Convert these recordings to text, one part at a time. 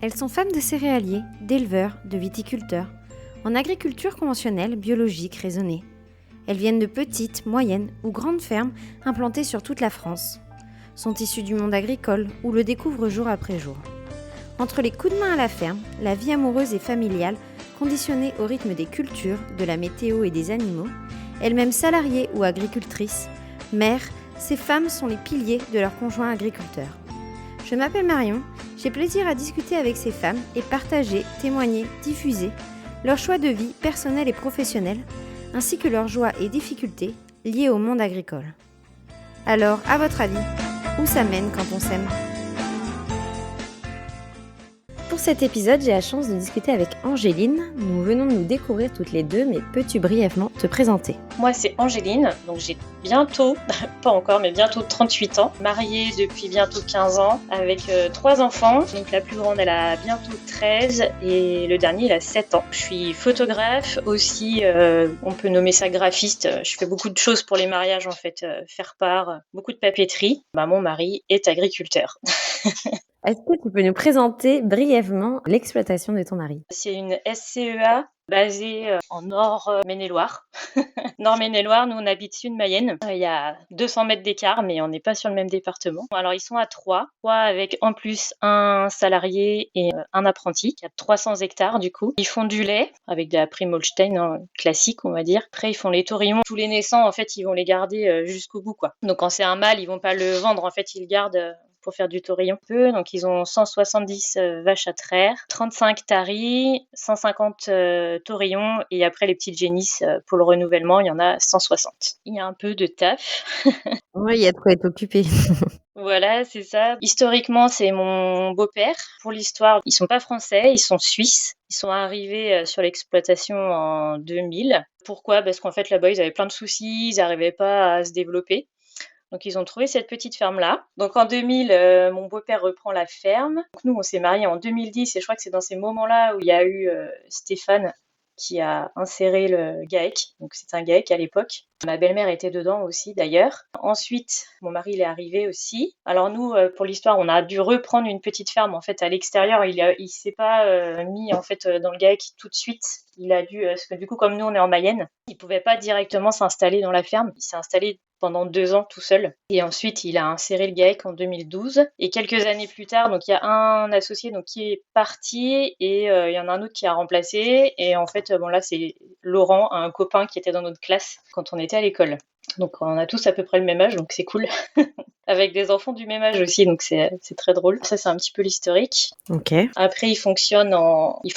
Elles sont femmes de céréaliers, d'éleveurs, de viticulteurs, en agriculture conventionnelle, biologique, raisonnée. Elles viennent de petites, moyennes ou grandes fermes implantées sur toute la France. Sont issues du monde agricole ou le découvrent jour après jour. Entre les coups de main à la ferme, la vie amoureuse et familiale, conditionnée au rythme des cultures, de la météo et des animaux, elles-mêmes salariées ou agricultrices, mères, ces femmes sont les piliers de leurs conjoints agriculteurs. Je m'appelle Marion, j'ai plaisir à discuter avec ces femmes et partager, témoigner, diffuser leurs choix de vie personnels et professionnels, ainsi que leurs joies et difficultés liées au monde agricole. Alors, à votre avis, où ça mène quand on s'aime ? Pour cet épisode, j'ai la chance de discuter avec Angéline. Nous venons de nous découvrir toutes les deux, mais peux-tu brièvement te présenter ? Moi, c'est Angéline, donc j'ai bientôt, pas encore, mais bientôt 38 ans, mariée depuis bientôt 15 ans, avec 3 enfants. Donc la plus grande, elle a bientôt 13 et le dernier, il a 7 ans. Je suis photographe aussi, on peut nommer ça graphiste. Je fais beaucoup de choses pour les mariages, en fait, faire part, beaucoup de papeterie. Mon mari est agriculteur. Est-ce que tu peux nous présenter brièvement l'exploitation de ton mari ? C'est une SCEA basée en Nord Maine-et-Loire. Nord Maine-et-Loire, nous on habite Sud-Mayenne. Il y a 200 mètres d'écart, mais on n'est pas sur le même département. Alors ils sont à 3 avec en plus un salarié et un apprenti, qui a 300 hectares du coup. Ils font du lait avec de la Prim Holstein classique, on va dire. Après ils font les taurillons. Tous les naissants, en fait, ils vont les garder jusqu'au bout, quoi. Donc quand c'est un mâle, ils vont pas le vendre, en fait, ils le gardent pour faire du taurillon. Donc ils ont 170 vaches à traire, 35 taris, 150 taurillons et après les petites génisses pour le renouvellement, il y en a 160. Il y a un peu de taf. Oui, il y a de quoi être occupé. Voilà, c'est ça. Historiquement, c'est mon beau-père. Pour l'histoire, ils sont pas français, ils sont suisses. Ils sont arrivés sur l'exploitation en 2000. Pourquoi ? Parce qu'en fait, là-bas, ils avaient plein de soucis, ils n'arrivaient pas à se développer. Donc ils ont trouvé cette petite ferme-là. Donc en 2000, mon beau-père reprend la ferme. Donc, nous, on s'est mariés en 2010 et je crois que c'est dans ces moments-là où il y a eu Stéphane qui a inséré le GAEC. Donc c'est un GAEC à l'époque. Ma belle-mère était dedans aussi d'ailleurs. Ensuite, mon mari il est arrivé aussi. Alors nous, pour l'histoire, on a dû reprendre une petite ferme en fait à l'extérieur. Il s'est pas mis en fait dans le GAEC tout de suite. Il a dû, parce que du coup comme nous on est en Mayenne, il pouvait pas directement s'installer dans la ferme. Il s'est installé pendant 2 ans tout seul. Et ensuite, il a inséré le GAEC en 2012. Et quelques années plus tard, donc il y a un associé qui est parti et il y en a un autre qui a remplacé. Et en fait, là, c'est Laurent, un copain qui était dans notre classe quand on était à l'école. Donc on a tous à peu près le même âge, donc c'est cool. Avec des enfants du même âge aussi, donc c'est très drôle. Ça, c'est un petit peu l'historique. Ok. Après, ils font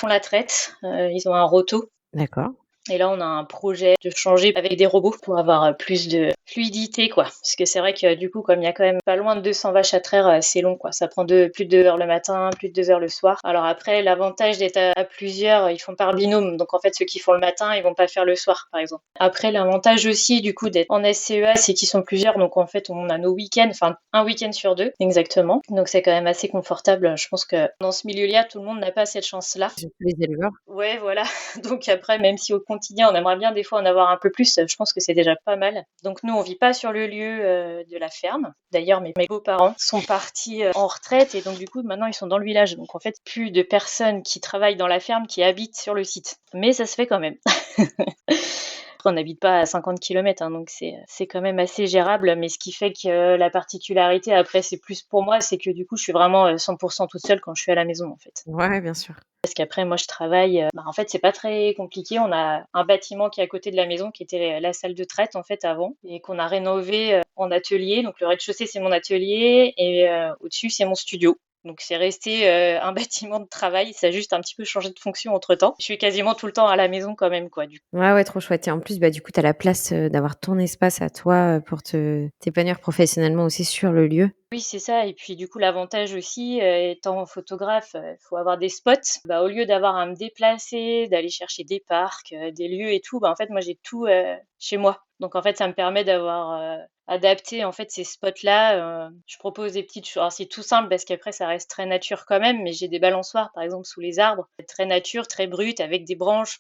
la traite. Ils ont un roto. D'accord. Et là, on a un projet de changer avec des robots pour avoir plus de fluidité, quoi. Parce que c'est vrai que du coup, comme il y a quand même pas loin de 200 vaches à traire, c'est long, quoi. Ça prend plus de 2 heures le matin, plus de 2 heures le soir. Alors après, l'avantage d'être à plusieurs, ils font par binôme. Donc en fait, ceux qui font le matin, ils vont pas faire le soir, par exemple. Après, l'avantage aussi, du coup, d'être en SCEA, c'est qu'ils sont plusieurs. Donc en fait, on a nos week-ends, enfin un week-end sur 2, exactement. Donc c'est quand même assez confortable. Je pense que dans ce milieu-là, tout le monde n'a pas cette chance-là. Surtout les éleveurs. Ouais, voilà. Donc après, même si au quotidien, on aimerait bien des fois en avoir un peu plus, je pense que c'est déjà pas mal. Donc nous, on vit pas sur le lieu de la ferme. D'ailleurs, mes beaux-parents sont partis en retraite et donc du coup, maintenant, ils sont dans le village. Donc en fait, plus de personnes qui travaillent dans la ferme qui habitent sur le site. Mais ça se fait quand même. Après, on n'habite pas à 50 km, donc c'est quand même assez gérable. Mais ce qui fait que la particularité, après, c'est plus pour moi, c'est que du coup, je suis vraiment 100% toute seule quand je suis à la maison, en fait. Ouais, bien sûr. Parce qu'après, moi, je travaille. En fait, c'est pas très compliqué. On a un bâtiment qui est à côté de la maison, qui était la salle de traite en fait avant, et qu'on a rénové en atelier. Donc le rez-de-chaussée, c'est mon atelier, et au-dessus, c'est mon studio. Donc c'est resté un bâtiment de travail. Ça a juste un petit peu changé de fonction entre-temps. Je suis quasiment tout le temps à la maison quand même, quoi. Du coup. Ouais, trop chouette. Et en plus, du coup, tu as la place d'avoir ton espace à toi pour t'épanouir professionnellement aussi sur le lieu. Oui, c'est ça. Et puis du coup, l'avantage aussi, étant photographe, faut avoir des spots. Au lieu d'avoir à me déplacer, d'aller chercher des parcs, des lieux et tout, en fait, moi, j'ai tout chez moi. Donc en fait, ça me permet d'avoir adapté en fait ces spots-là. Je propose des petites choses. Alors c'est tout simple parce qu'après, ça reste très nature quand même, mais j'ai des balançoires, par exemple, sous les arbres, très nature, très brut, avec des branches.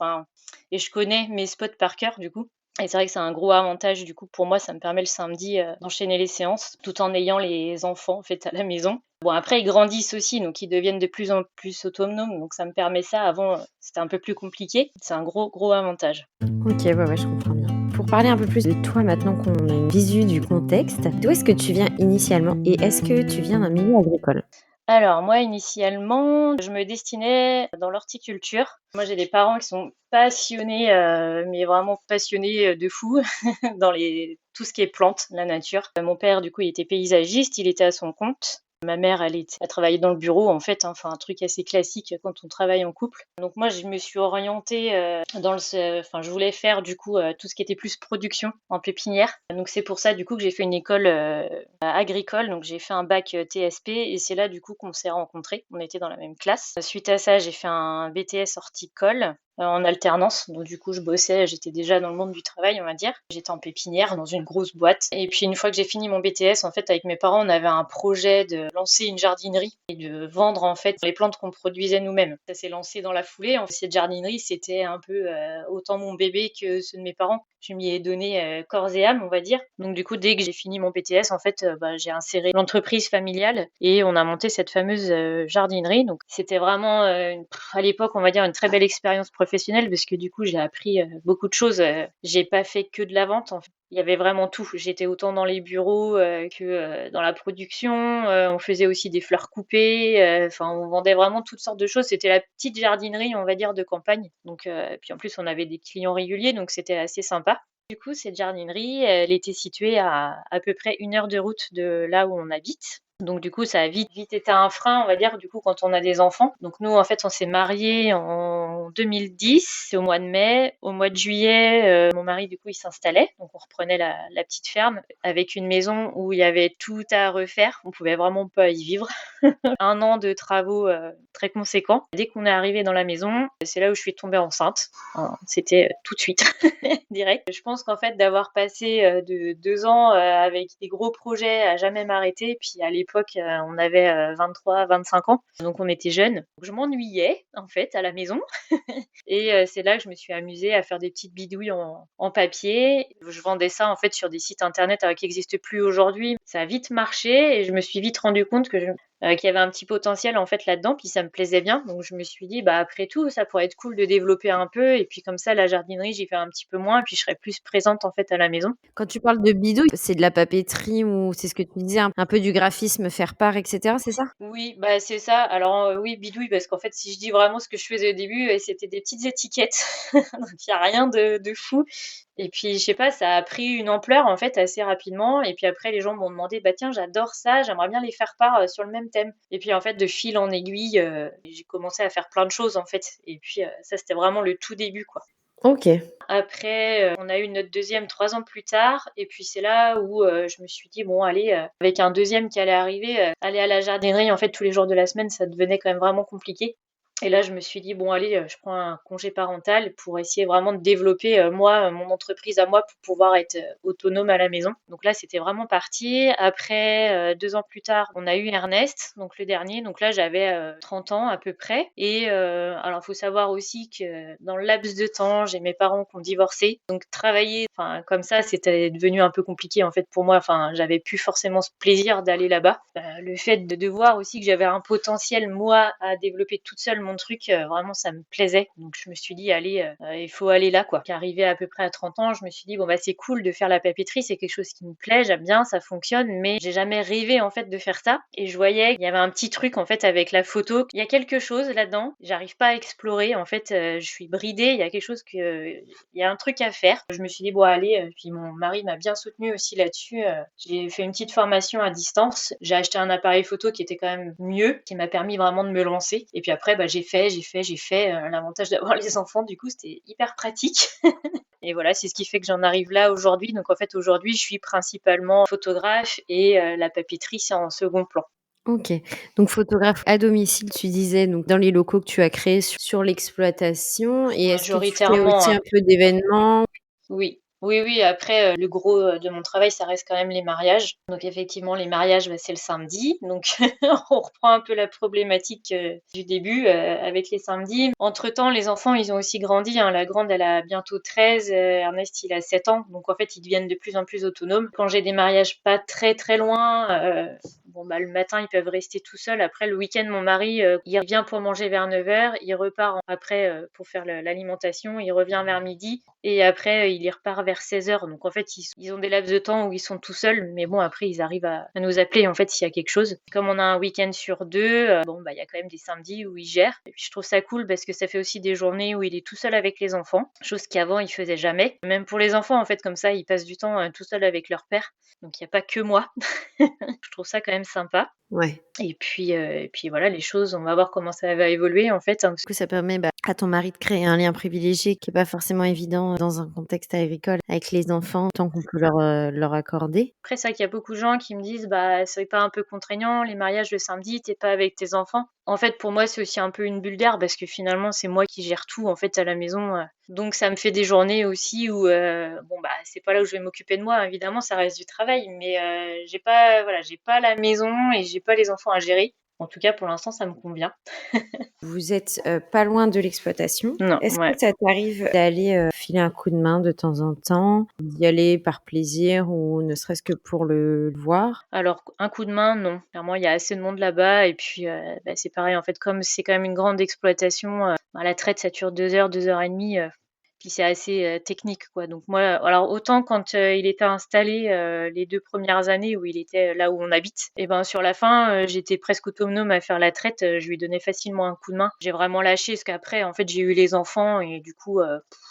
Et je connais mes spots par cœur, du coup. Et c'est vrai que c'est un gros avantage du coup pour moi, ça me permet le samedi, d'enchaîner les séances tout en ayant les enfants en fait à la maison. Bon après ils grandissent aussi, donc ils deviennent de plus en plus autonomes, donc ça me permet ça. Avant, c'était un peu plus compliqué. C'est un gros, gros avantage. Ok, ouais, je comprends bien. Pour parler un peu plus de toi maintenant qu'on a une visu du contexte, d'où est-ce que tu viens initialement et est-ce que tu viens d'un milieu agricole? Alors moi, initialement, je me destinais dans l'horticulture. Moi, j'ai des parents qui sont passionnés, mais vraiment passionnés, de fou dans tout ce qui est plantes, la nature. Mon père, du coup, il était paysagiste, il était à son compte. Ma mère, elle travaillait dans le bureau, en fait, hein, enfin un truc assez classique quand on travaille en couple. Donc moi, je me suis orientée, enfin je voulais faire du coup, tout ce qui était plus production en pépinière. Donc c'est pour ça du coup que j'ai fait une école, agricole, donc j'ai fait un bac, TSP et c'est là du coup qu'on s'est rencontrés. On était dans la même classe. Suite à ça, j'ai fait un BTS horticole, en alternance. Donc du coup, je bossais, j'étais déjà dans le monde du travail, on va dire. J'étais en pépinière dans une grosse boîte. Et puis une fois que j'ai fini mon BTS, en fait, avec mes parents, on avait un projet de lancer une jardinerie et de vendre en fait les plantes qu'on produisait nous-mêmes. Ça s'est lancé dans la foulée. En fait, cette jardinerie, c'était un peu autant mon bébé que ceux de mes parents. Je m'y ai donné corps et âme, on va dire. Donc du coup, dès que j'ai fini mon BTS, en fait, j'ai inséré l'entreprise familiale et on a monté cette fameuse jardinerie. Donc c'était vraiment, à l'époque, on va dire, une très belle expérience professionnelle parce que du coup, j'ai appris beaucoup de choses. J'ai pas fait que de la vente, en fait. Il y avait vraiment tout. J'étais autant dans les bureaux que dans la production. On faisait aussi des fleurs coupées. Enfin, on vendait vraiment toutes sortes de choses. C'était la petite jardinerie, on va dire, de campagne. Donc, puis en plus, on avait des clients réguliers, donc c'était assez sympa. Du coup, cette jardinerie, elle était située à peu près 1 heure de route de là où on habite. Donc du coup, ça a vite été un frein, on va dire, du coup, quand on a des enfants. Donc nous, en fait, on s'est mariés en 2010, c'est au mois de mai. Au mois de juillet, mon mari, du coup, il s'installait. Donc on reprenait la petite ferme avec une maison où il y avait tout à refaire. On pouvait vraiment pas y vivre. 1 an de travaux très conséquents. Dès qu'on est arrivé dans la maison, c'est là où je suis tombée enceinte. Hein, c'était tout de suite, direct. Je pense qu'en fait, d'avoir passé de 2 ans avec des gros projets à jamais m'arrêter, puis à l'époque, on avait 23, 25 ans, donc on était jeunes. Donc, je m'ennuyais, en fait, à la maison. Et c'est là que je me suis amusée à faire des petites bidouilles en papier. Je vendais ça, en fait, sur des sites internet qui n'existent plus aujourd'hui. Ça a vite marché et je me suis vite rendu compte qu'il y avait un petit potentiel en fait là-dedans, puis ça me plaisait bien. Donc je me suis dit, bah après tout, ça pourrait être cool de développer un peu. Et puis comme ça, la jardinerie, j'y fais un petit peu moins, et puis je serais plus présente en fait à la maison. Quand tu parles de bidouille, c'est de la papeterie ou c'est ce que tu disais, un peu du graphisme, faire part, et cetera, c'est ça? Oui, bah c'est ça. Alors oui, bidouille, parce qu'en fait, si je dis vraiment ce que je faisais au début, c'était des petites étiquettes. Donc il n'y a rien de fou. Et puis, je sais pas, ça a pris une ampleur en fait assez rapidement. Et puis après, les gens m'ont demandé, bah tiens, j'adore ça, j'aimerais bien les faire part sur le même thème. Et puis en fait, de fil en aiguille, j'ai commencé à faire plein de choses en fait. Et puis ça, c'était vraiment le tout début, quoi. OK. Après, on a eu notre deuxième 3 ans plus tard, et puis c'est là où je me suis dit bon allez, avec un deuxième qui allait arriver, aller à la jardinerie en fait tous les jours de la semaine, ça devenait quand même vraiment compliqué. Et là, je me suis dit bon allez, je prends un congé parental pour essayer vraiment de développer moi mon entreprise à moi pour pouvoir être autonome à la maison. Donc là, c'était vraiment parti. Après, 2 ans plus tard, on a eu Ernest, donc le dernier. Donc là, j'avais 30 ans à peu près. Et alors, il faut savoir aussi que dans le laps de temps, j'ai mes parents qui ont divorcé. Donc travailler, enfin comme ça, c'était devenu un peu compliqué en fait pour moi. Enfin, j'avais plus forcément ce plaisir d'aller là-bas. Le fait de voir aussi que j'avais un potentiel moi à développer toute seule mon truc, vraiment ça me plaisait. Donc je me suis dit allez, il faut aller là quoi. Qu'arrivé à peu près à 30 ans, je me suis dit bon bah c'est cool de faire la papeterie, c'est quelque chose qui me plaît, j'aime bien, ça fonctionne, mais j'ai jamais rêvé en fait de faire ça. Et je voyais qu'il y avait un petit truc en fait avec la photo. Il y a quelque chose là-dedans, j'arrive pas à explorer. En fait, je suis bridée. Il y a quelque chose il y a un truc à faire. Je me suis dit bon allez, puis mon mari m'a bien soutenue aussi là-dessus. J'ai fait une petite formation à distance. J'ai acheté un appareil photo qui était quand même mieux, qui m'a permis vraiment de me lancer. Et puis après, bah, j'ai fait. L'avantage d'avoir les enfants, du coup, c'était hyper pratique. Et voilà, c'est ce qui fait que j'en arrive là aujourd'hui. Donc en fait, aujourd'hui, je suis principalement photographe et la papeterie, c'est en second plan. OK. Donc photographe à domicile, tu disais, donc dans les locaux que tu as créés sur l'exploitation et est-ce que tu fais Majoritairement, aussi hein. un peu d'événements? Oui. Oui, oui, après, le gros, de mon travail, ça reste quand même les mariages. Donc effectivement, les mariages, bah, c'est le samedi. Donc on reprend un peu la problématique, du début, avec les samedis. Entre-temps, les enfants, ils ont aussi grandi, hein. La grande, elle a bientôt 13, Ernest, il a 7 ans. Donc en fait, ils deviennent de plus en plus autonomes. Quand j'ai des mariages pas très, très loin, bon, bah, le matin, ils peuvent rester tout seuls. Après, le week-end, mon mari, il vient pour manger vers 9 heures. Il repart après, pour faire l'alimentation. Il revient vers midi. Et après, il y repart vers 16 heures. Donc en fait, ils ont des laps de temps où ils sont tout seuls, mais bon, après, ils arrivent à nous appeler en fait s'il y a quelque chose. Comme on a un week-end sur deux, bon, bah, il y a quand même des samedis où il gère. Et puis je trouve ça cool parce que ça fait aussi des journées où il est tout seul avec les enfants, chose qu'avant il faisait jamais. Même pour les enfants, en fait, comme ça, ils passent du temps tout seul avec leur père. Donc il n'y a pas que moi. Je trouve ça quand même sympa. Ouais. Et puis voilà, les choses, on va voir comment ça va évoluer en fait, hein. Du coup, ça permet à ton mari de créer un lien privilégié qui est pas forcément évident dans un contexte agricole avec les enfants, tant qu'on peut leur accorder. Après, c'est vrai qu'il y a beaucoup de gens qui me disent, bah, c'est pas un peu contraignant, les mariages le samedi, t'es pas avec tes enfants. En fait, pour moi, c'est aussi un peu une bulle d'air parce que finalement, c'est moi qui gère tout, en fait, à la maison. Donc, ça me fait des journées aussi où, bon, bah, c'est pas là où je vais m'occuper de moi. Évidemment, ça reste du travail, mais j'ai pas la maison et j'ai pas les enfants à gérer. En tout cas, pour l'instant, ça me convient. Vous êtes, pas loin de l'exploitation. Non, Est-ce que ouais. ça t'arrive d'aller, filer un coup de main de temps en temps? D'y aller par plaisir ou ne serait-ce que pour le voir? Alors, un coup de main, non. Clairement, il y a assez de monde là-bas et puis, bah, c'est pareil, en fait, comme c'est quand même une grande exploitation, bah, la traite, ça dure 2 heures, 2 heures et demie. Puis c'est assez, technique, quoi. Donc moi, alors autant quand, il était installé, les 2 premières années où il était là où on habite et ben, sur la fin, j'étais presque autonome à faire la traite, je lui donnais facilement un coup de main. J'ai vraiment lâché parce qu'après, en fait, j'ai eu les enfants et du coup,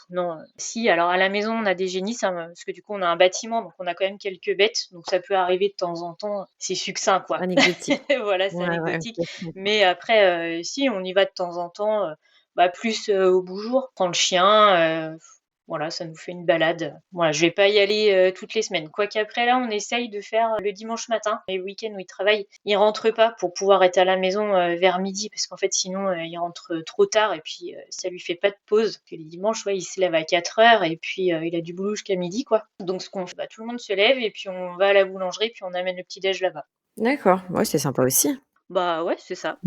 non, si, alors à la maison, on a des génisses, hein, parce que du coup, on a un bâtiment, donc on a quand même quelques bêtes, donc ça peut arriver de temps en temps. C'est succinct, quoi. Anecdotique. Voilà, c'est Ouais, ouais, anecdotique. OK, je comprends. Mais après, si, on y va de temps en temps, bah, plus, au beau jour. Prendre le chien, voilà, ça nous fait une balade. Voilà, je vais pas y aller, toutes les semaines. Quoique après là, on essaye de faire le dimanche matin. Les week-ends où il travaille, il rentre pas pour pouvoir être à la maison, vers midi parce qu'en fait sinon, il rentre, trop tard et puis, ça lui fait pas de pause. Que les dimanches, ouais, il se lève à 4 heures et puis, il a du boulot jusqu'à midi, quoi. Donc ce qu'on fait, bah, tout le monde se lève et puis on va à la boulangerie, puis on amène le petit déj là-bas. D'accord, ouais, c'est sympa aussi. Bah, ouais, c'est ça.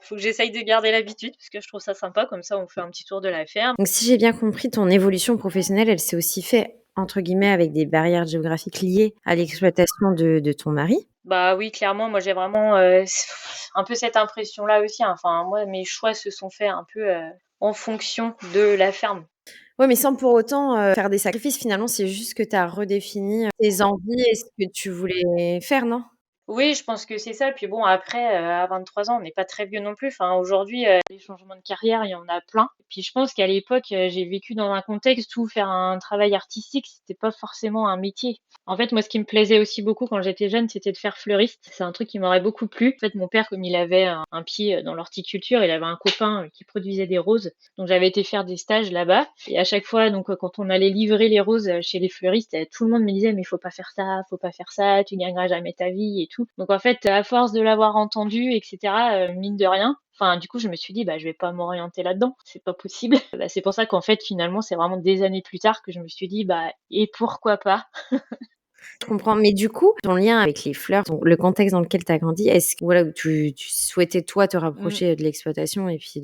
Faut que j'essaye de garder l'habitude parce que je trouve ça sympa, comme ça on fait un petit tour de la ferme. Donc si j'ai bien compris, ton évolution professionnelle, elle s'est aussi fait entre guillemets «avec des barrières géographiques» liées à l'exploitation de ton mari? Bah, oui, clairement, moi j'ai vraiment, un peu cette impression-là aussi, hein. Enfin, moi, mes choix se sont faits un peu, en fonction de la ferme. Ouais, mais sans pour autant, faire des sacrifices. Finalement, c'est juste que tu as redéfini, tes envies et ce que tu voulais faire, non? Oui, je pense que c'est ça. Puis bon, après, à 23 ans, on n'est pas très vieux non plus. Enfin, aujourd'hui, les changements de carrière, il y en a plein. Puis je pense qu'à l'époque, j'ai vécu dans un contexte où faire un travail artistique, c'était pas forcément un métier. En fait, moi, ce qui me plaisait aussi beaucoup quand j'étais jeune, c'était de faire fleuriste. C'est un truc qui m'aurait beaucoup plu. En fait, mon père, comme il avait un pied dans l'horticulture, il avait un copain qui produisait des roses. Donc j'avais été faire des stages là-bas. Et à chaque fois, donc quand on allait livrer les roses chez les fleuristes, tout le monde me disait mais faut pas faire ça, tu gagneras jamais ta vie et tout. Donc en fait, à force de l'avoir entendu, etc., mine de rien, enfin du coup je me suis dit bah je vais pas m'orienter là-dedans, c'est pas possible. Bah, c'est pour ça qu'en fait finalement c'est vraiment des années plus tard que je me suis dit bah et pourquoi pas. Je comprends, mais du coup, ton lien avec les fleurs, le contexte dans lequel tu as grandi, est-ce que voilà, où tu souhaitais toi te Mmh. rapprocher de l'exploitation et puis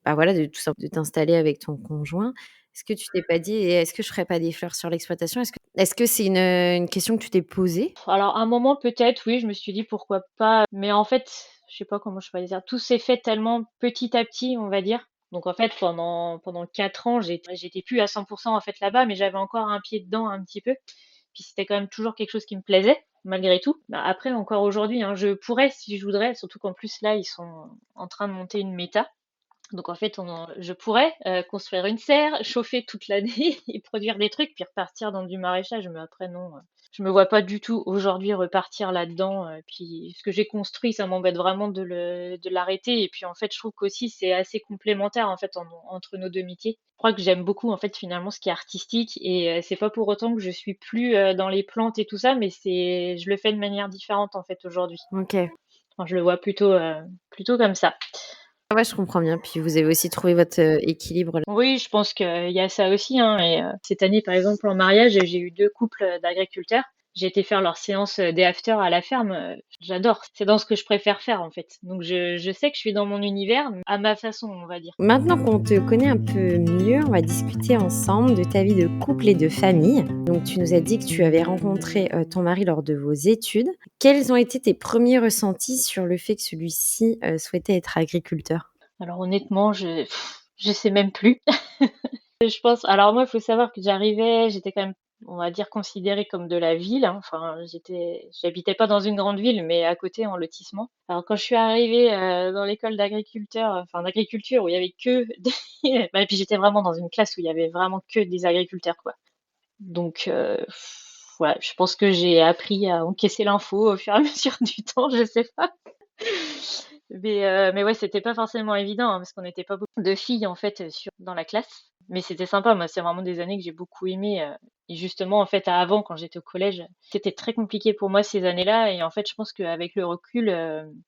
voilà, de tout simple de t'installer avec ton conjoint? Est-ce que tu t'es pas dit: «Et est-ce que je ferais pas des fleurs sur l'exploitation?» Est-ce que c'est une question que tu t'es posée? Alors à un moment peut-être oui, je me suis dit pourquoi pas, mais en fait, je sais pas comment je pourrais dire, tout s'est fait tellement petit à petit, on va dire. Donc en fait pendant 4 ans, j'étais plus à 100 en fait là-bas, mais j'avais encore un pied dedans un petit peu. Puis c'était quand même toujours quelque chose qui me plaisait, malgré tout. Bah, après encore aujourd'hui, hein, je pourrais si je voudrais, surtout qu'en plus là, ils sont en train de monter une méta. Donc en fait, je pourrais construire une serre, chauffer toute l'année et produire des trucs, puis repartir dans du maraîchage. Mais après, non, je me vois pas du tout aujourd'hui repartir là-dedans. Puis ce que j'ai construit, ça m'embête vraiment de l'arrêter. Et puis en fait, je trouve qu'aussi c'est assez complémentaire en fait entre nos deux métiers. Je crois que j'aime beaucoup en fait finalement ce qui est artistique et c'est pas pour autant que je suis plus dans les plantes et tout ça, mais je le fais de manière différente en fait aujourd'hui. OK. Enfin, je le vois plutôt comme ça. Ah ouais, je comprends bien. Puis vous avez aussi trouvé votre, équilibre. Oui, je pense qu'il y a ça aussi, hein. Et cette année, par exemple, en mariage, j'ai eu 2 couples d'agriculteurs. J'ai été faire leur séance day after à la ferme. J'adore. C'est dans ce que je préfère faire, en fait. Donc je sais que je suis dans mon univers, à ma façon, on va dire. Maintenant qu'on te connaît un peu mieux, on va discuter ensemble de ta vie de couple et de famille. Donc tu nous as dit que tu avais rencontré, ton mari lors de vos études. Quels ont été tes premiers ressentis sur le fait que celui-ci, souhaitait être agriculteur? Alors honnêtement, je sais même plus. Je pense, alors moi, il faut savoir que j'étais quand même, on va dire, considérée comme de la ville, hein. Enfin, j'habitais pas dans une grande ville, mais à côté, en lotissement. Alors quand je suis arrivée dans l'école enfin d'agriculture, où il y avait que et puis j'étais vraiment dans une classe où il y avait vraiment que des agriculteurs, quoi. Donc, ouais, je pense que j'ai appris à encaisser l'info au fur et à mesure du temps, je sais pas. Mais ouais, c'était pas forcément évident, hein, parce qu'on n'était pas beaucoup de filles en fait dans la classe. Mais c'était sympa, moi, c'est vraiment des années que j'ai beaucoup aimé. Et justement, en fait, avant, quand j'étais au collège, c'était très compliqué pour moi ces années-là. Et en fait, je pense qu'avec le recul,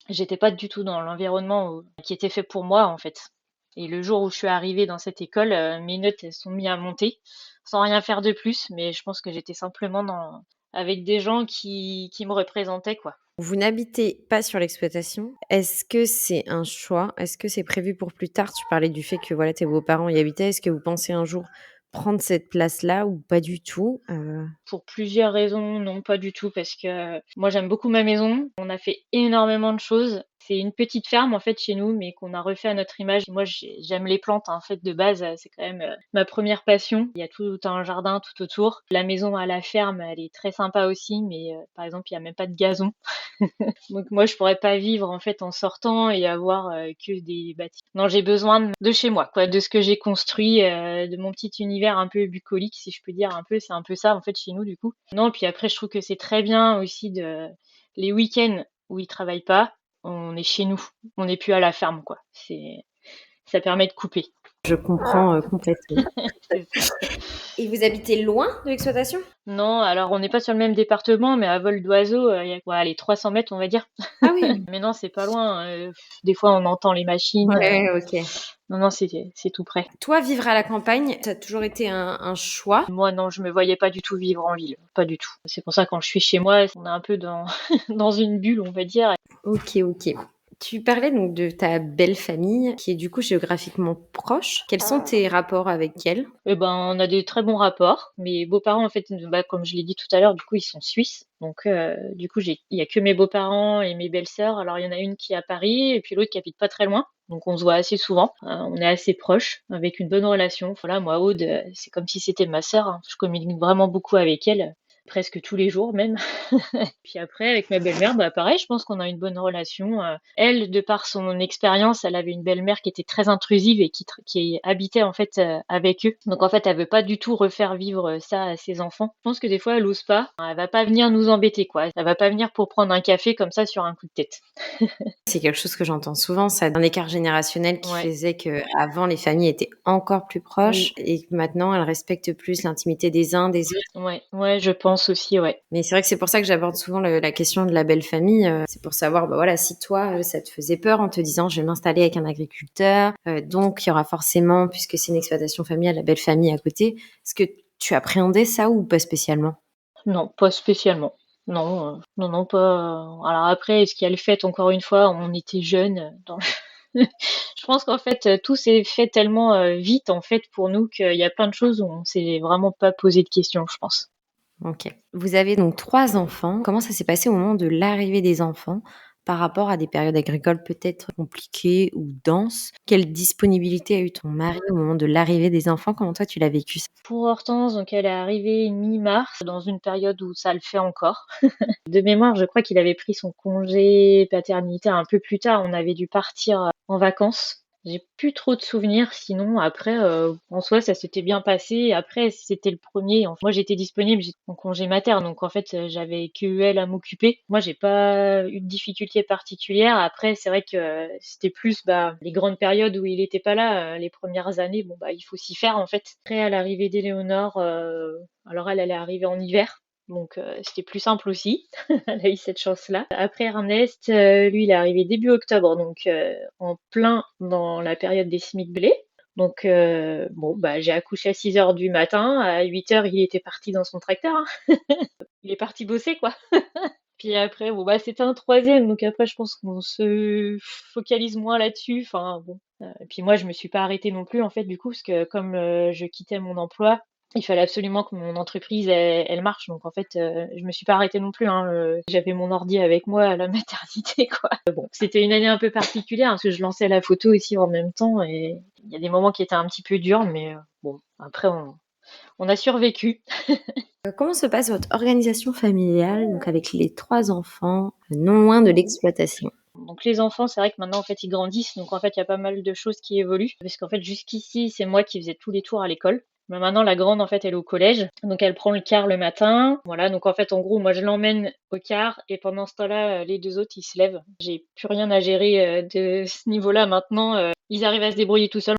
j'étais pas du tout dans l'environnement qui était fait pour moi, en fait. Et le jour où je suis arrivée dans cette école, mes notes elles sont mises à monter, sans rien faire de plus. Mais je pense que j'étais simplement avec des gens qui me représentaient, quoi. Vous n'habitez pas sur l'exploitation. Est-ce que c'est un choix? Est-ce que c'est prévu pour plus tard? Tu parlais du fait que, voilà, tes beaux-parents y habitaient. Est-ce que vous pensez un jour prendre cette place-là ou pas du tout? Pour plusieurs raisons, non, pas du tout, parce que moi j'aime beaucoup ma maison. On a fait énormément de choses. C'est une petite ferme en fait chez nous, mais qu'on a refait à notre image. Moi, j'aime les plantes, hein, en fait de base, c'est quand même ma première passion. Il y a tout un jardin tout autour. La maison à la ferme, elle est très sympa aussi, mais par exemple, il y a même pas de gazon. Donc moi, je pourrais pas vivre en fait en sortant et avoir que des bâtiments. Non, j'ai besoin de chez moi, quoi, de ce que j'ai construit, de mon petit univers un peu bucolique, si je peux dire un peu. C'est un peu ça en fait chez nous du coup. Non, puis après, je trouve que c'est très bien aussi de les week-ends où ils travaillent pas, on est chez nous, on n'est plus à la ferme, quoi. Ça permet de couper. Je comprends, complètement. C'est ça. Et vous habitez loin de l'exploitation? Non, alors on n'est pas sur le même département, mais à vol d'oiseau, il y a quoi, allez, 300 mètres, on va dire. Ah oui. Mais non, c'est pas loin. Des fois, on entend les machines. Ouais, OK. Non, non, c'est tout près. Toi, vivre à la campagne, ça a toujours été un choix? Moi, non, je me voyais pas du tout vivre en ville, pas du tout. C'est pour ça quand je suis chez moi, on est un peu dans dans une bulle, on va dire. OK, OK. Tu parlais donc de ta belle famille qui est du coup géographiquement proche. Quels sont tes rapports avec elle? Eh ben, on a des très bons rapports. Mes beaux-parents, en fait, bah, comme je l'ai dit tout à l'heure, du coup, ils sont suisses. Donc, du coup, il y a que mes beaux-parents et mes belles-sœurs. Alors, il y en a une qui est à Paris et puis l'autre qui habite pas très loin. Donc, on se voit assez souvent. On est assez proches, avec une bonne relation. Voilà, moi, Aude, c'est comme si c'était ma sœur, hein. Je communique vraiment beaucoup avec elle, presque tous les jours même. Puis après, avec ma belle-mère, bah pareil, je pense qu'on a une bonne relation. Elle, de par son expérience, elle avait une belle-mère qui était très intrusive et qui habitait en fait avec eux. Donc en fait, elle veut pas du tout refaire vivre ça à ses enfants. Je pense que des fois, elle ose pas. Elle va pas venir nous embêter, quoi. Elle va pas venir pour prendre un café comme ça sur un coup de tête. C'est quelque chose que j'entends souvent, ça, un écart générationnel qui Ouais. faisait qu'avant les familles étaient encore plus proches Oui. et que maintenant elles respectent plus l'intimité des uns des autres. Ouais. Ouais, je pense aussi, ouais. Mais c'est vrai que c'est pour ça que j'aborde souvent la question de la belle famille. C'est pour savoir, bah voilà, si toi, ça te faisait peur en te disant je vais m'installer avec un agriculteur, donc il y aura forcément, puisque c'est une exploitation familiale, la belle famille à côté. Est-ce que tu appréhendais ça ou pas spécialement? Non, pas spécialement. Non, non, non, pas. Alors après, est-ce qu'il y a le fait, encore une fois, on était jeunes Je pense qu'en fait, tout s'est fait tellement vite en fait pour nous qu'il y a plein de choses où on s'est vraiment pas posé de questions, je pense. OK. Vous avez donc 3 enfants. Comment ça s'est passé au moment de l'arrivée des enfants par rapport à des périodes agricoles peut-être compliquées ou denses? Quelle disponibilité a eu ton mari au moment de l'arrivée des enfants? Comment toi tu l'as vécu ça? Pour Hortense, donc elle est arrivée mi-mars, dans une période où ça le fait encore. De mémoire, je crois qu'il avait pris son congé paternité un peu plus tard. On avait dû partir en vacances. J'ai plus trop de souvenirs, sinon après, en soi, ça s'était bien passé. Après, c'était le premier. Moi, j'étais disponible, j'étais en congé mater, donc en fait, j'avais que elle à m'occuper. Moi, j'ai pas eu de difficultés particulières. Après, c'est vrai que c'était plus bah, les grandes périodes où il était pas là, les premières années. Bon, bah, il faut s'y faire en fait. Après, à l'arrivée d'Éléonore, alors elle est arrivée en hiver. Donc c'était plus simple aussi. Elle a eu cette chance-là. Après Ernest, lui, il est arrivé début octobre, donc en plein dans la période des semis de blé. Donc bon, bah j'ai accouché à 6 heures du matin. À 8 heures, il était parti dans son tracteur, hein. Il est parti bosser, quoi. Puis après, bon, bah c'était un troisième, donc après, je pense qu'on se focalise moins là-dessus. Enfin bon. Et puis moi, je me suis pas arrêtée non plus, en fait, du coup, parce que comme je quittais mon emploi, il fallait absolument que mon entreprise, elle marche. Donc en fait, je me suis pas arrêtée non plus, hein. J'avais mon ordi avec moi à la maternité, quoi. Bon, c'était une année un peu particulière, parce que je lançais la photo aussi en même temps, et il y a des moments qui étaient un petit peu durs, mais bon, après, on a survécu. Comment se passe votre organisation familiale, donc avec les 3 enfants, non loin de l'exploitation? Donc les enfants, c'est vrai que maintenant en fait ils grandissent, donc en fait il y a pas mal de choses qui évoluent, parce qu'en fait jusqu'ici c'est moi qui faisais tous les tours à l'école. Mais maintenant la grande en fait elle est au collège, donc elle prend le car le matin. Voilà, donc en fait en gros moi je l'emmène au car et pendant ce temps-là les deux autres ils se lèvent. J'ai plus rien à gérer de ce niveau-là maintenant. Ils arrivent à se débrouiller tout seuls.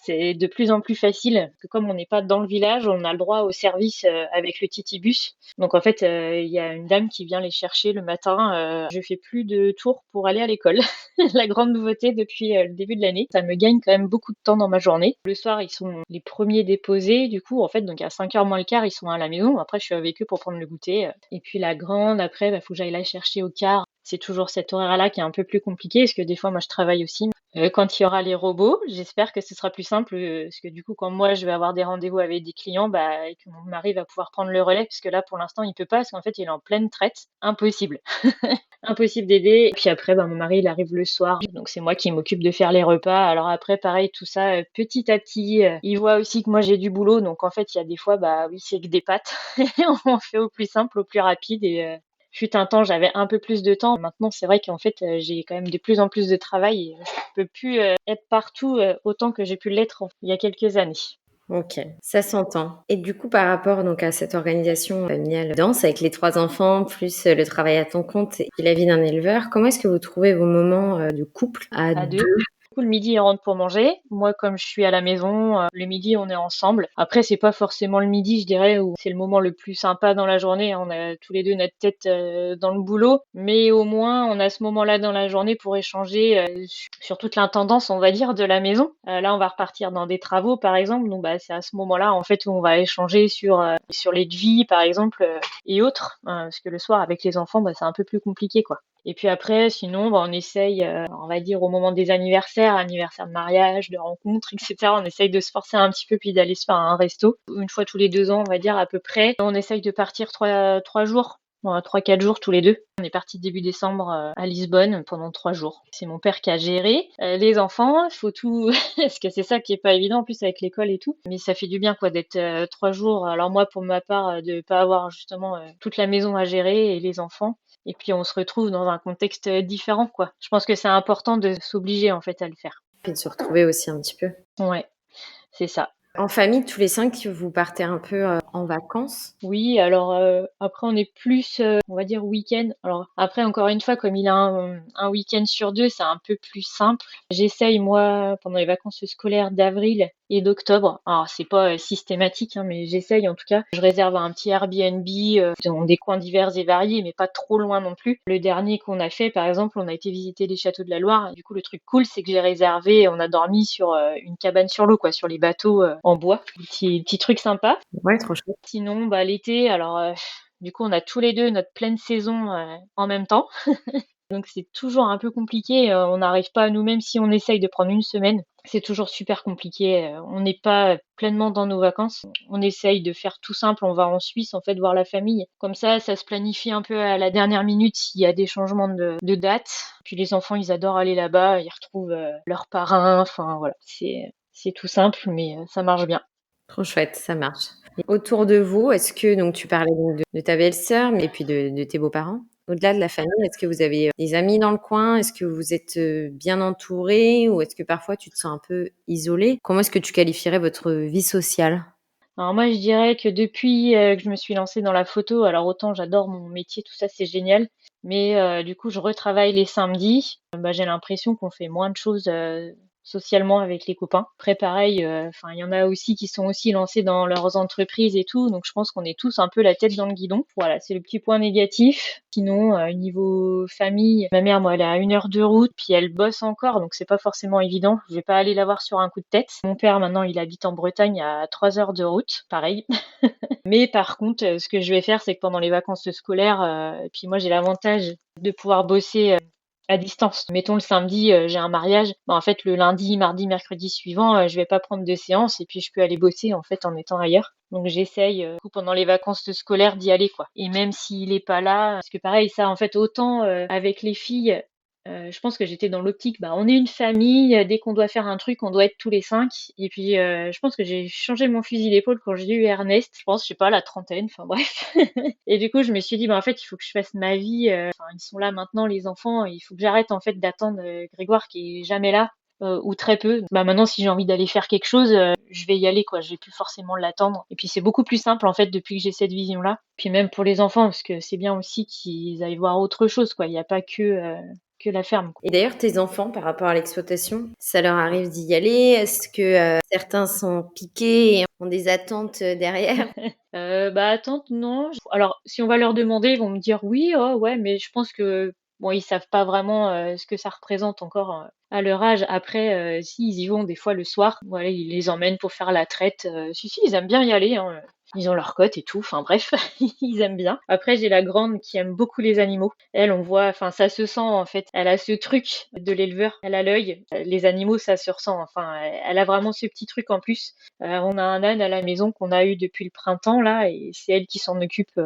C'est de plus en plus facile, parce que comme on n'est pas dans le village, on a le droit au service avec le Titibus. Donc en fait, il y a une dame qui vient les chercher le matin. Je fais plus de tours pour aller à l'école. La grande nouveauté depuis le début de l'année. Ça me gagne quand même beaucoup de temps dans ma journée. Le soir, ils sont les premiers déposés. Du coup, en fait, donc à 5 heures moins le quart, ils sont à la maison. Après, je suis avec eux pour prendre le goûter. Et puis la grande, après, faut que j'aille la chercher au quart. C'est toujours cet horaire-là qui est un peu plus compliqué, parce que des fois, moi, je travaille aussi. Quand il y aura les robots, j'espère que ce sera plus simple, parce que du coup, quand moi je vais avoir des rendez-vous avec des clients, bah, et que mon mari va pouvoir prendre le relais, parce que là, pour l'instant, il peut pas, parce qu'en fait, il est en pleine traite. Impossible. Impossible d'aider. Puis après, bah, mon mari, il arrive le soir, donc c'est moi qui m'occupe de faire les repas. Alors après, pareil, tout ça, petit à petit, il voit aussi que moi j'ai du boulot, donc en fait, il y a des fois, bah oui, c'est que des pâtes. On fait au plus simple, au plus rapide, et fut un temps, j'avais un peu plus de temps. Maintenant, c'est vrai qu'en fait, j'ai quand même de plus en plus de travail et je peux plus être partout autant que j'ai pu l'être il y a quelques années. OK, ça s'entend. Et du coup, par rapport donc à cette organisation familiale dense avec les 3 enfants, plus le travail à ton compte et la vie d'un éleveur, comment est-ce que vous trouvez vos moments de couple à À 2? deux. Du coup, le midi, ils rentrent pour manger. Moi, comme je suis à la maison, le midi, on est ensemble. Après, c'est pas forcément le midi, je dirais, où c'est le moment le plus sympa dans la journée. On a tous les deux notre tête dans le boulot, mais au moins, on a ce moment-là dans la journée pour échanger sur toute l'intendance, on va dire, de la maison. Là, on va repartir dans des travaux, par exemple. Donc, bah, c'est à ce moment-là, en fait, où on va échanger sur les devis, par exemple, et autres. Parce que le soir, avec les enfants, bah, c'est un peu plus compliqué, quoi. Et puis après, sinon, bah, on essaye, on va dire au moment des anniversaires, anniversaire de mariage, de rencontres, etc. On essaye de se forcer un petit peu puis d'aller se faire un resto. Une fois tous les 2 ans, on va dire à peu près. On essaye de partir 3 jours. Bon, 3, 4 jours tous les deux. On est parti début décembre à Lisbonne pendant 3 jours. C'est mon père qui a géré. Les enfants, faut tout, parce que c'est ça qui est pas évident en plus avec l'école et tout. Mais ça fait du bien quoi d'être 3 jours. Alors moi, pour ma part, de pas avoir justement toute la maison à gérer et les enfants. Et puis on se retrouve dans un contexte différent, quoi. Je pense que c'est important de s'obliger en fait à le faire. Puis de se retrouver aussi un petit peu. Ouais, c'est ça. En famille, tous les 5, vous partez un peu en vacances? Oui, alors après on est plus, on va dire week-end. Alors après encore une fois, comme il a un week-end sur deux, c'est un peu plus simple. J'essaye moi pendant les vacances scolaires d'avril et d'octobre. Alors c'est pas systématique, hein, mais j'essaye en tout cas. Je réserve un petit Airbnb dans des coins divers et variés, mais pas trop loin non plus. Le dernier qu'on a fait, par exemple, on a été visiter les châteaux de la Loire. Du coup, le truc cool, c'est que j'ai réservé, on a dormi sur une cabane sur l'eau, quoi, sur les bateaux en bois. Petit truc sympa. Ouais, trop chouette. Sinon, bah, l'été, alors du coup, on a tous les deux notre pleine saison en même temps. Donc c'est toujours un peu compliqué. On n'arrive pas nous-mêmes si on essaye de prendre une semaine. C'est toujours super compliqué. On n'est pas pleinement dans nos vacances. On essaye de faire tout simple. On va en Suisse en fait voir la famille. Comme ça se planifie un peu à la dernière minute s'il y a des changements de date. Puis les enfants, ils adorent aller là-bas. Ils retrouvent leurs parrains. Enfin voilà, c'est tout simple, mais ça marche bien. Trop chouette, ça marche. Et autour de vous, est-ce que donc tu parlais donc de ta belle-sœur, mais puis de tes beaux-parents. Au-delà de la famille, est-ce que vous avez des amis dans le coin? Est-ce que vous êtes bien entourés ou est-ce que parfois tu te sens un peu isolé? Comment est-ce que tu qualifierais votre vie sociale? Alors moi, je dirais que depuis que je me suis lancée dans la photo, alors autant j'adore mon métier, tout ça, c'est génial, mais du coup, je retravaille les samedis. Bah, j'ai l'impression qu'on fait moins de choses socialement avec les copains. Après, pareil, enfin, il y en a aussi qui sont aussi lancés dans leurs entreprises et tout, donc je pense qu'on est tous un peu la tête dans le guidon. Voilà, c'est le petit point négatif. Sinon, niveau famille, ma mère, moi, elle est à 1 heure de route, puis elle bosse encore, donc c'est pas forcément évident. Je vais pas aller la voir sur un coup de tête. Mon père, maintenant, il habite en Bretagne à 3 heures de route, pareil. Mais par contre, ce que je vais faire, c'est que pendant les vacances scolaires, et puis moi, j'ai l'avantage de pouvoir bosser à distance. Mettons le samedi, j'ai un mariage. Bah, en fait, le lundi, mardi, mercredi suivant, je vais pas prendre de séance et puis je peux aller bosser en fait en étant ailleurs. Donc j'essaye du coup, pendant les vacances scolaires d'y aller quoi. Et même s'il est pas là, parce que pareil, ça en fait autant avec les filles. Je pense que j'étais dans l'optique, bah, on est une famille, dès qu'on doit faire un truc, on doit être tous les 5. Et puis, je pense que j'ai changé mon fusil d'épaule quand j'ai eu Ernest. Je pense, je sais pas, la trentaine, enfin bref. Et du coup, je me suis dit, bah, en fait, il faut que je fasse ma vie. Enfin, ils sont là maintenant, les enfants. Il faut que j'arrête, en fait, d'attendre Grégoire qui est jamais là. Ou très peu. Bah maintenant, si j'ai envie d'aller faire quelque chose, je vais y aller, quoi. Je vais plus forcément l'attendre. Et puis c'est beaucoup plus simple en fait depuis que j'ai cette vision-là. Puis même pour les enfants, parce que c'est bien aussi qu'ils aillent voir autre chose, quoi. Il n'y a pas que la ferme, quoi. Et d'ailleurs, tes enfants, par rapport à l'exploitation, ça leur arrive d'y aller? Est-ce que certains sont piqués et ont des attentes derrière? Bah attente, non. Alors, si on va leur demander, ils vont me dire oui, oh ouais, mais je pense que bon, ils savent pas vraiment ce que ça représente encore à leur âge. Après, si ils y vont des fois le soir, voilà, ils les emmènent pour faire la traite. Si, ils aiment bien y aller, hein. Ils ont leur cote et tout. Enfin bref, ils aiment bien. Après, j'ai la grande qui aime beaucoup les animaux. Elle, on voit, enfin ça se sent en fait. Elle a ce truc de l'éleveur. Elle a l'œil. Les animaux, ça se ressent. Enfin, elle a vraiment ce petit truc en plus. On a un âne à la maison qu'on a eu depuis le printemps là, et c'est elle qui s'en occupe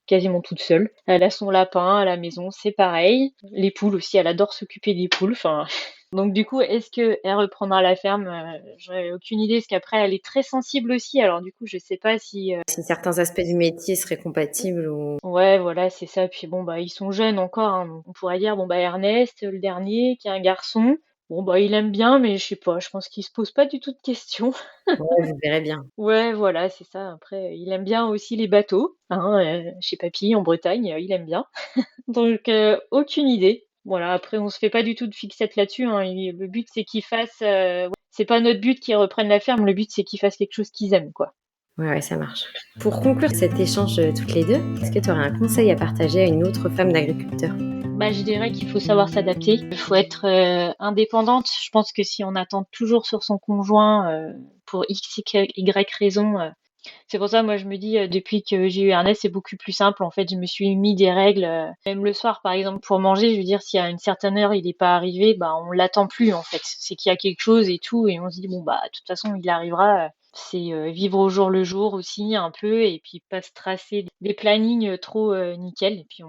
quasiment toute seule. Elle a son lapin à la maison, c'est pareil. Les poules aussi, elle adore s'occuper des poules. Enfin, donc du coup, est-ce que elle reprendra la ferme? J'en aucune idée, parce qu'après, elle est très sensible aussi. Alors du coup, je sais pas si. Si certains aspects du métier seraient compatibles ou... Ouais, voilà, c'est ça. Puis bon, bah ils sont jeunes encore, hein, donc on pourrait dire bon bah Ernest, le dernier, qui est un garçon. Bon bah il aime bien, mais je sais pas. Je pense qu'il se pose pas du tout de questions. Ouais, vous verrez bien. Ouais, voilà, c'est ça. Après, il aime bien aussi les bateaux, hein, chez papy en Bretagne, il aime bien. Donc, aucune idée. Voilà, après, on se fait pas du tout de fixette là-dessus, hein. Le but, c'est qu'ils fassent. Ouais, c'est pas notre but qu'ils reprennent la ferme. Le but, c'est qu'ils fassent quelque chose qu'ils aiment, quoi. Ouais, ça marche. Pour conclure cet échange toutes les deux, est-ce que tu aurais un conseil à partager à une autre femme d'agriculteur? Bah, je dirais qu'il faut savoir s'adapter. Il faut être indépendante. Je pense que si on attend toujours sur son conjoint pour X, Y raison, c'est pour ça, moi, je me dis, depuis que j'ai eu Ernest, c'est beaucoup plus simple. En fait, je me suis mis des règles. Même le soir, par exemple, pour manger, je veux dire, s'il y a une certaine heure, il n'est pas arrivé, bah, on l'attend plus, en fait. C'est qu'il y a quelque chose et tout, et on se dit, bon, bah, de toute façon, il arrivera. C'est vivre au jour le jour aussi, un peu, et puis pas se tracer des plannings trop nickel, et puis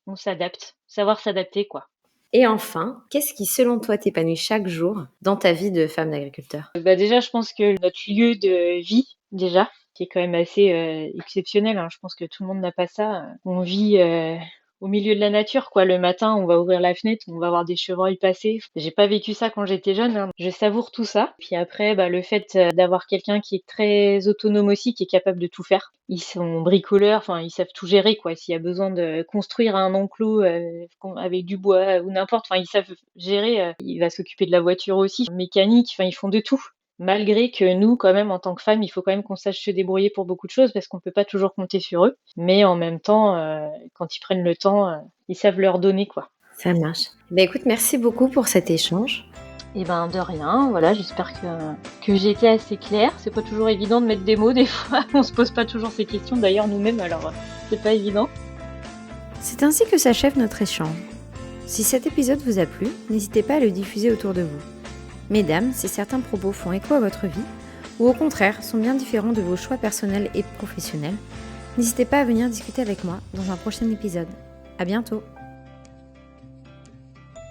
on s'adapte. Savoir s'adapter, quoi. Et enfin, qu'est-ce qui, selon toi, t'épanouit chaque jour dans ta vie de femme d'agriculteur? Bah, déjà, je pense que notre lieu de vie, déjà, qui est quand même assez exceptionnel, hein. Je pense que tout le monde n'a pas ça. On vit au milieu de la nature, quoi. Le matin, on va ouvrir la fenêtre, on va voir des chevreuils passer. J'ai pas vécu ça quand j'étais jeune, hein. Je savoure tout ça. Puis après, bah, le fait d'avoir quelqu'un qui est très autonome aussi, qui est capable de tout faire. Ils sont bricoleurs, enfin, ils savent tout gérer, quoi. S'il y a besoin de construire un enclos avec du bois ou n'importe, enfin, ils savent gérer. Il va s'occuper de la voiture aussi, mécanique, enfin, ils font de tout. Malgré que nous, quand même, en tant que femmes, il faut quand même qu'on sache se débrouiller pour beaucoup de choses parce qu'on peut pas toujours compter sur eux. Mais en même temps, quand ils prennent le temps, ils savent leur donner, quoi. Ça marche. Bah écoute, merci beaucoup pour cet échange. Et ben de rien, voilà, j'espère que j'ai été assez claire. C'est pas toujours évident de mettre des mots des fois. On se pose pas toujours ces questions d'ailleurs nous-mêmes, alors c'est pas évident. C'est ainsi que s'achève notre échange. Si cet épisode vous a plu, n'hésitez pas à le diffuser autour de vous. Mesdames, si certains propos font écho à votre vie, ou au contraire sont bien différents de vos choix personnels et professionnels, n'hésitez pas à venir discuter avec moi dans un prochain épisode. À bientôt!